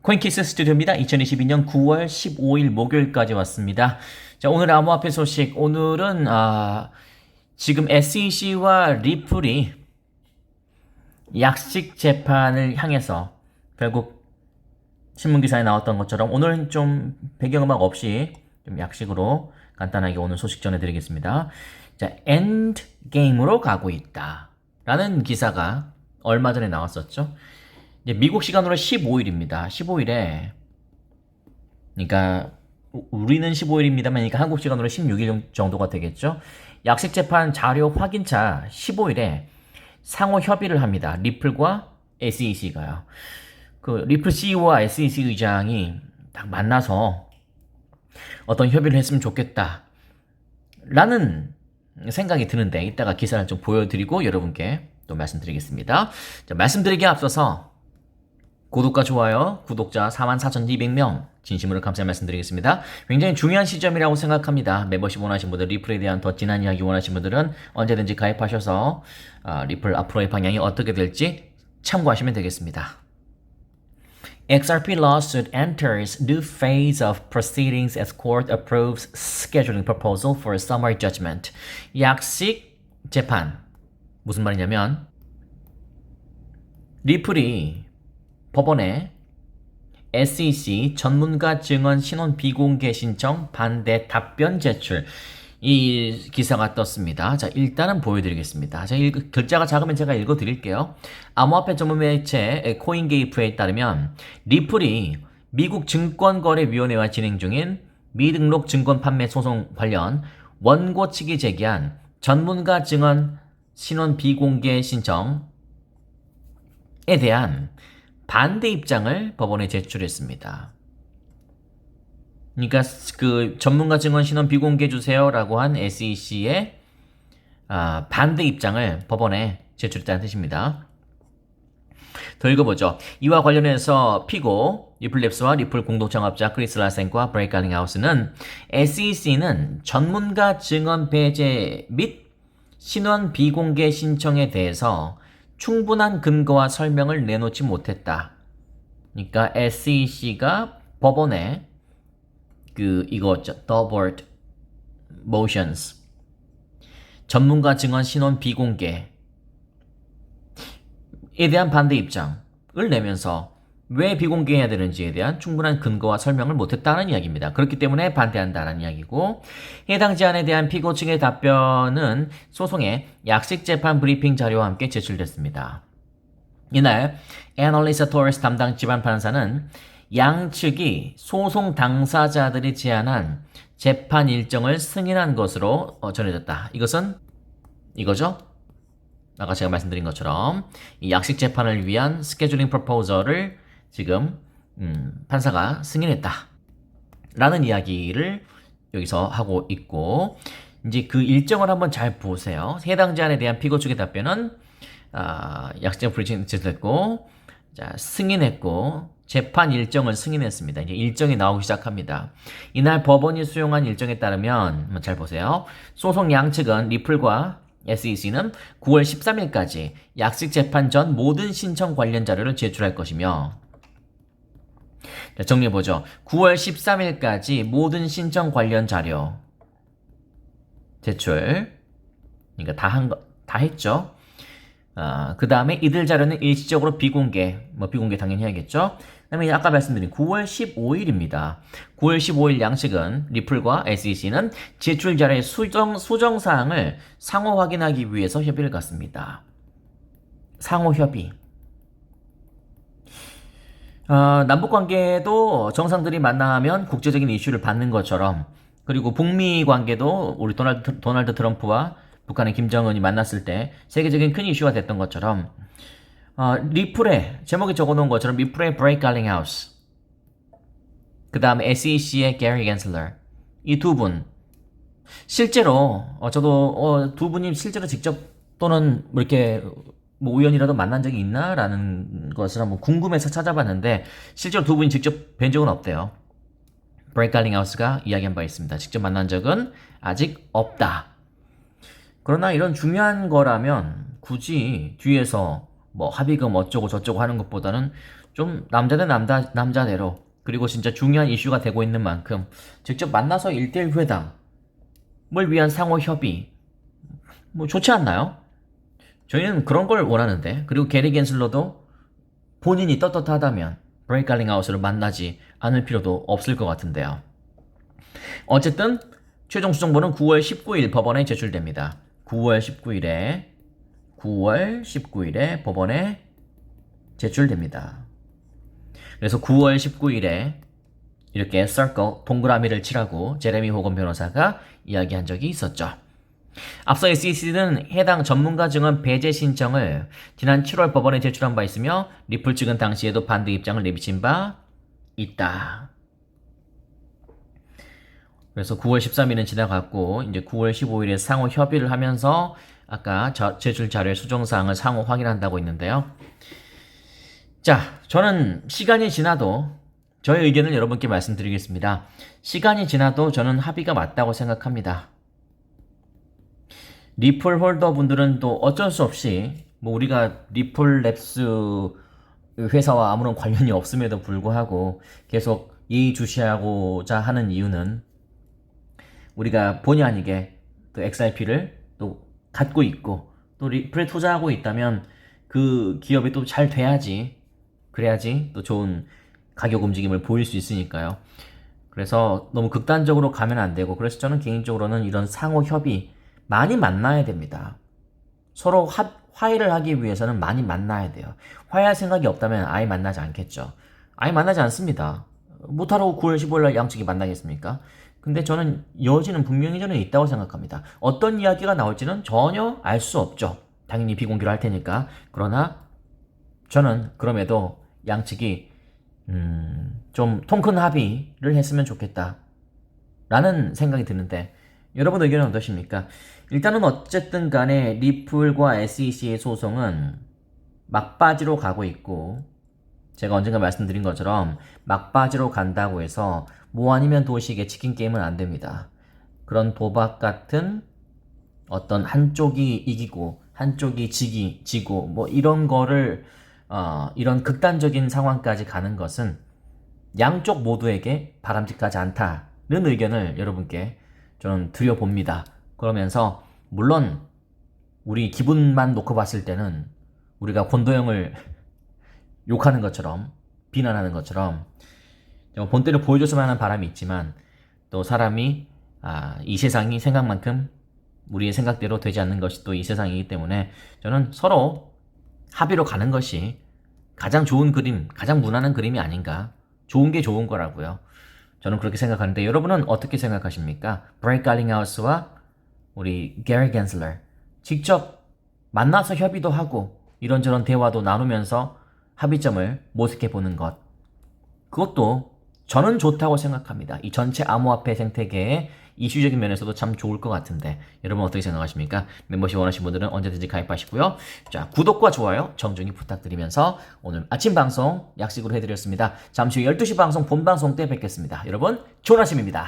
코인키스 스튜디오입니다. 2022년 9월 15일 목요일까지 왔습니다. 자, 오늘 암호화폐 소식. 오늘은 지금 SEC와 리플이 약식 재판을 향해서 결국 신문기사에 나왔던 것처럼 오늘은 좀 배경음악 없이 좀 약식으로 간단하게 오늘 소식 전해드리겠습니다. 자, 엔드게임으로 가고 있다 라는 기사가 얼마 전에 나왔었죠. 이제 미국 시간으로 15일입니다. 15일에 그러니까 우리는 15일입니다만 그러니까 한국 시간으로 16일 정도가 되겠죠. 약식 재판 자료 확인차 15일에 상호 협의를 합니다. 리플과 SEC가요. 그 리플 CEO와 SEC 의장이 딱 만나서 어떤 협의를 했으면 좋겠다 라는 생각이 드는데 이따가 기사를 좀 보여드리고 여러분께 또 말씀드리겠습니다. 자, 말씀드리기에 앞서서 구독과 좋아요, 구독자 44,200명 진심으로 감사의 말씀드리겠습니다. 굉장히 중요한 시점이라고 생각합니다. 멤버십 원하시는 분들, 리플에 대한 더 진한 이야기 원하시는 분들은 언제든지 가입하셔서 리플 앞으로의 방향이 어떻게 될지 참고하시면 되겠습니다. XRP lawsuit enters new phase of proceedings as court approves scheduling proposal for a summary judgment. 약식 재판. 무슨 말이냐면 리플이 법원에 SEC 전문가 증언 신원 비공개 신청 반대 답변 제출 이 기사가 떴습니다. 자, 일단은 보여드리겠습니다. 자, 글자가 작으면 제가 읽어드릴게요. 암호화폐 전문 매체 코인게이프에 따르면 리플이 미국 증권거래위원회와 진행 중인 미등록 증권 판매 소송 관련 원고 측이 제기한 전문가 증언 신원 비공개 신청에 대한 반대 입장을 법원에 제출했습니다. 그러니까 그 전문가 증언 신원 비공개 주세요라고 한 SEC의 반대 입장을 법원에 제출했다는 뜻입니다. 더 읽어보죠. 이와 관련해서 피고, 리플랩스와 리플 공동창업자 크리스 라센과 브레이크 갈링하우스는 SEC는 전문가 증언 배제 및 신원 비공개 신청에 대해서 충분한 근거와 설명을 내놓지 못했다. 그러니까 SEC가 법원에 이거죠. Doubled motions. 전문가 증언 신원 비공개에 대한 반대 입장을 내면서 왜 비공개해야 되는지에 대한 충분한 근거와 설명을 못했다는 이야기입니다. 그렇기 때문에 반대한다는 이야기고, 해당 제안에 대한 피고 측의 답변은 소송의 약식 재판 브리핑 자료와 함께 제출됐습니다. 이날 애널리스 토레스 담당 지방 판사는 양측이 소송 당사자들이 제안한 재판 일정을 승인한 것으로 전해졌다. 이것은 이거죠? 아까 제가 말씀드린 것처럼 이 약식 재판을 위한 스케줄링 프로포저를 지금 판사가 승인했다 라는 이야기를 여기서 하고 있고, 이제 그 일정을 한번 잘 보세요. 해당 제안에 대한 피고 측의 답변은 약식 불이칭 제출했고, 자, 승인했고, 재판 일정을 승인했습니다. 이제 일정이 나오기 시작합니다. 이날 법원이 수용한 일정에 따르면 한번 잘 보세요. 소송 양측은 리플과 SEC는 9월 13일까지 약식 재판 전 모든 신청 관련 자료를 제출할 것이며, 자, 정리해보죠. 9월 13일까지 모든 신청 관련 자료 제출. 그러니까 다 했죠. 그 다음에 이들 자료는 일시적으로 비공개, 비공개 당연히 해야겠죠. 그 다음에 아까 말씀드린 9월 15일입니다. 9월 15일 양측은 리플과 SEC는 제출 자료의 수정사항을 상호 확인하기 위해서 협의를 갖습니다. 상호 협의. 남북 관계도 정상들이 만나면 국제적인 이슈를 받는 것처럼, 그리고 북미 관계도 우리 도널드 트럼프와 북한의 김정은이 만났을 때 세계적인 큰 이슈가 됐던 것처럼, 리플에 제목에 적어놓은 것처럼 리플의 브레이크 갈링하우스, 그 다음에 SEC의 게리 겐슬러, 이 두 분 실제로 저도 두 분이 실제로 직접 또는 이렇게 우연이라도 만난 적이 있나? 라는 것을 한번 궁금해서 찾아봤는데 실제로 두 분이 직접 뵌 적은 없대요. 브레이크 갈링하우스가 이야기한 바 있습니다. 직접 만난 적은 아직 없다. 그러나 이런 중요한 거라면 굳이 뒤에서 합의금 어쩌고 저쩌고 하는 것보다는 좀 남자 대 남자대로 그리고 진짜 중요한 이슈가 되고 있는 만큼 직접 만나서 1대1 회담을 위한 상호 협의 뭐 좋지 않나요? 저희는 그런 걸 원하는데 그리고 게리 겐슬러도 본인이 떳떳하다면 브레이크 갈링아웃을 만나지 않을 필요도 없을 것 같은데요. 어쨌든 최종 수정본은 9월 19일 법원에 제출됩니다. 9월 19일에 법원에 제출됩니다. 그래서 9월 19일에 이렇게 circle, 동그라미를 치라고 제레미 호건 변호사가 이야기한 적이 있었죠. 앞서 SEC는 해당 전문가 증언 배제 신청을 지난 7월 법원에 제출한 바 있으며 리플 측은 당시에도 반대 입장을 내비친 바 있다. 그래서 9월 13일은 지나갔고 이제 9월 15일에 상호 협의를 하면서 아까 제출 자료의 수정사항을 상호 확인한다고 했는데요. 자, 저는 시간이 지나도 저의 의견을 여러분께 말씀드리겠습니다. 시간이 지나도 저는 합의가 맞다고 생각합니다. 리플 홀더 분들은 또 어쩔 수 없이 뭐 우리가 리플 랩스 회사와 아무런 관련이 없음에도 불구하고 계속 예의주시하고자 하는 이유는 우리가 본의 아니게 또 XRP를 또 갖고 있고 또 리플에 투자하고 있다면 그 기업이 또 잘 돼야지 그래야지 또 좋은 가격 움직임을 보일 수 있으니까요. 그래서 너무 극단적으로 가면 안 되고 그래서 저는 개인적으로는 이런 상호 협의 많이 만나야 됩니다. 서로 화해를 하기 위해서는 많이 만나야 돼요. 화해할 생각이 없다면 아예 만나지 않겠죠. 아예 만나지 않습니다. 못하라고 9월 15일날 양측이 만나겠습니까? 근데 저는 여지는 분명히 저는 있다고 생각합니다. 어떤 이야기가 나올지는 전혀 알 수 없죠. 당연히 비공개로 할 테니까. 그러나 저는 그럼에도 양측이 좀 통큰 합의를 했으면 좋겠다 라는 생각이 드는데 여러분 의견은 어떠십니까? 일단은 어쨌든 간에 리플과 SEC의 소송은 막바지로 가고 있고 제가 언젠가 말씀드린 것처럼 막바지로 간다고 해서 뭐 아니면 도식의 치킨 게임은 안 됩니다. 그런 도박 같은 어떤 한쪽이 이기고 한쪽이 지고 뭐 이런 거를 이런 극단적인 상황까지 가는 것은 양쪽 모두에게 바람직하지 않다는 의견을 여러분께 저는 드려봅니다. 그러면서 물론 우리 기분만 놓고 봤을 때는 우리가 권도형을 욕하는 것처럼 비난하는 것처럼 본때를 보여줬으면 하는 바람이 있지만 또 사람이 이 세상이 생각만큼 우리의 생각대로 되지 않는 것이 또 이 세상이기 때문에 저는 서로 합의로 가는 것이 가장 좋은 그림, 가장 무난한 그림이 아닌가. 좋은 게 좋은 거라고요. 저는 그렇게 생각하는데 여러분은 어떻게 생각하십니까? 브레이크 갈링하우스와 우리 게리 겐슬러 직접 만나서 협의도 하고 이런저런 대화도 나누면서 합의점을 모색해 보는 것. 그것도 저는 좋다고 생각합니다. 이 전체 암호화폐 생태계의 이슈적인 면에서도 참 좋을 것 같은데 여러분 어떻게 생각하십니까? 멤버십 원하시는 분들은 언제든지 가입하시고요. 자, 구독과 좋아요 정중히 부탁드리면서 오늘 아침 방송 약식으로 해드렸습니다. 잠시 후 12시 방송 본방송 때 뵙겠습니다. 여러분 좋은 아침입니다.